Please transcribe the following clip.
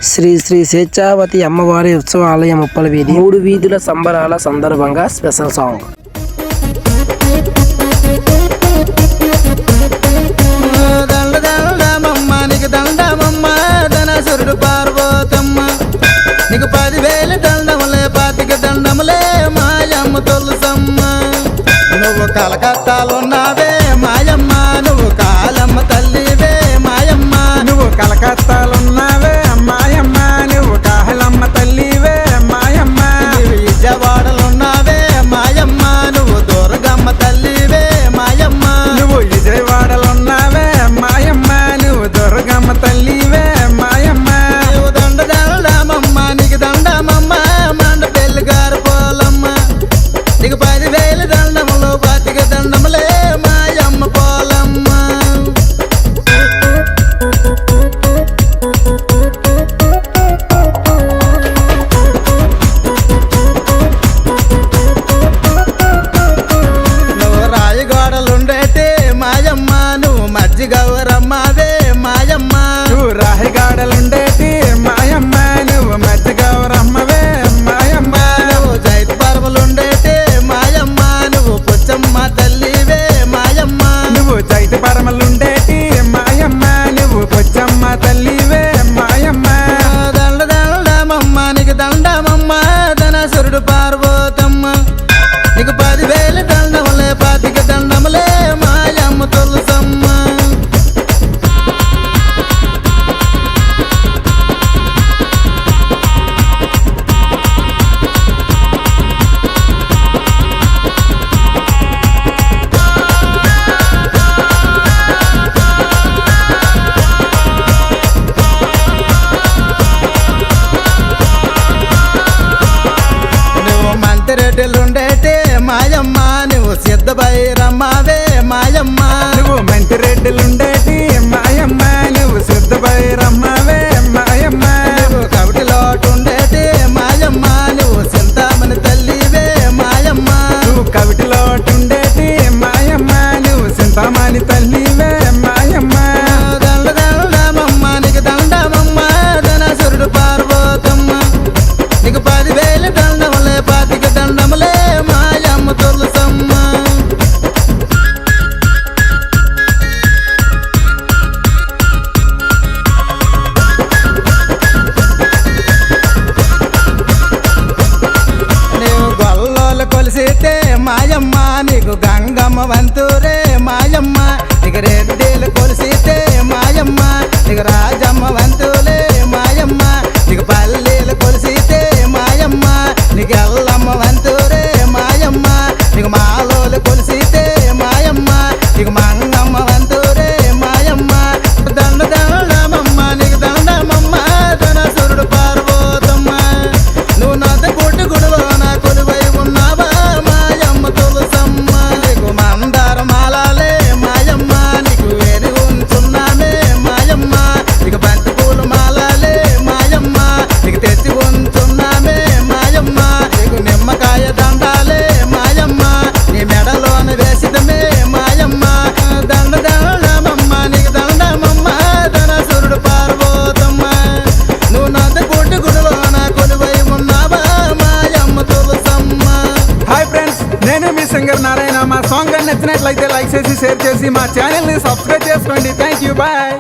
శ్రీ శ్రీ స్వేచ్ఛావతి అమ్మవారి ఉత్సవాలయం ఉప్పల వీధి 3 వీధుల సంబరాల సందర్భంగా స్పెషల్ సాంగ్. పార్వతమ్మ నీకు 10,000 దండములే 25 దండములే మాయమ్మ తొలుసమ్మ. నువ్వు కలకత్తాలున్నావే మాయమ్మ, నువ్వు కాలమ్మ తల్లివే మాయమ్మ. నువ్వు కలకత్తాలున్నావే మాయమ్మ, నువ్వు కాలమ్మ తల్లివే మాయమ్మ. నువ్వు విజయవాడలున్నావే మాయమ్మ, నువ్వు దుర్గమ్మ తల్లివే మాయమ్మ. నువ్వు విజయవాడలున్నావే మాయమ్మ, నువ్వు దుర్గమ్మ తల్లివే మాయమ్మ. నువ్వు దండమమ్మ నీకు దండమమ్మ మండ పెళ్లి గారు పోలమ్మ. నీకు 10,000 దండములు 25 దండములే మాయమ్మ పోలమ్మ. నువ్వు రాయగోడలుండేటే మాయమ్మ, నువ్వు మజ్జిగౌరమ్మవే మాయమ్మ. నువ్వు రాహిగాడలుండేటి మాయమ్మ, నువ్వు మజ్జిగౌరమ్మవే మాయమ్మ. నువ్వు జైతపరములుండేటే మాయమ్మ, నువ్వు పుచ్చమ్మ తల్లివే మాయమ్మ. నువ్వు చైతి పరమలుండేటి మాయమ్మ, నువ్వు పొచ్చమ్మ తల్లివే మాయమ్మ. దండమమ్మ నీకు దండమమ్మ ధనసురుడు పార్వతమ్మ. నీకు 10,000 దండములే 25 దండములే మాయమ్మ తొలుసమ్మ. నువ్వు మంత్రిరెడ్డిలుండేటే మాయమ్మ, నువ్వు సిద్ధభైరమ్మవే మాయమ్మ. నువ్వు మంటిరెడ్డిలుండేటి మాయమ్మ, నువ్వు సిద్ధభైరమ్మవే మాయమ్మ. నువ్వు కవిటిలోటుండేటే మాయమ్మ, నువ్వు చింతామణి తల్లివే మాయమ్మ. నువ్వు కవిటిలోటుండేటి మాయమ్మ, నువ్వు చింతామణి తల్లివే మాయమ్మ. దండమమ్మ నీకు దండమమ్మ ధనసురుడు పార్వతమ్మ. నీకు 10,000 దండములే 25 దండములే మాయమ్మ తొలుసమ్మ. నీవు గొల్లోలు కొలిసితే మాయమ్మ, నీకు గంగమ్మ వంతురే మాయమ్మ. నీకు రెడ్డిలు కొలిసితే మాయమ్మ, నీకు రాజమ్మ వంతులే మాయమ్మ. నీకు పల్లీలు కొలిసితే మాయమ్మ, నీకు ఎల్లమ్మ వంతురే మాయమ్మ. నీకు మాలోలు కొలిసితే మాయమ్మ, నీకు మంగమ్మ వంతురే మాయమ్మ. దండమమ్మ నీకు దండమమ్మ ధనసురుడు పార్వతమ్మ. నువ్వు నాత కొట్టు గుడిలో నా కొలువై ఉన్నావా మాయమ్మ తొలుసమ్మ. నీకు మందార మాలాలే మాయమ్మ, నీకు వేడి ఉంచున్నామే మాయమ్మ. నీకు బంతి పూలు మాలాలే మాయమ్మ, నీకు తెచ్చి ఉంచున్నామే మాయమ్మ. నీకు నిమ్మకాయ దండాలే మాయమ్మ, నీ మెడలోన వేసిదమే మాయమ్మ. దండమమ్మ నీకు దండమమ్మ ధనసురుడు పార్వతమ్మ. నువ్వు నాత కొట్టు గుడిలో నా కొలువై ఉన్నావా మాయమ్మ తొలుసమ్మ. హాయ్ ఫ్రెండ్స్, నేను మీ సింగర్ నారాయణ. మా సాంగ్ నచ్చినట్లయితే లైక్ చేసి షేర్ చేసి మా ఛానల్ని సబ్స్క్రైబ్ చేసుకోండి. Thank you, bye.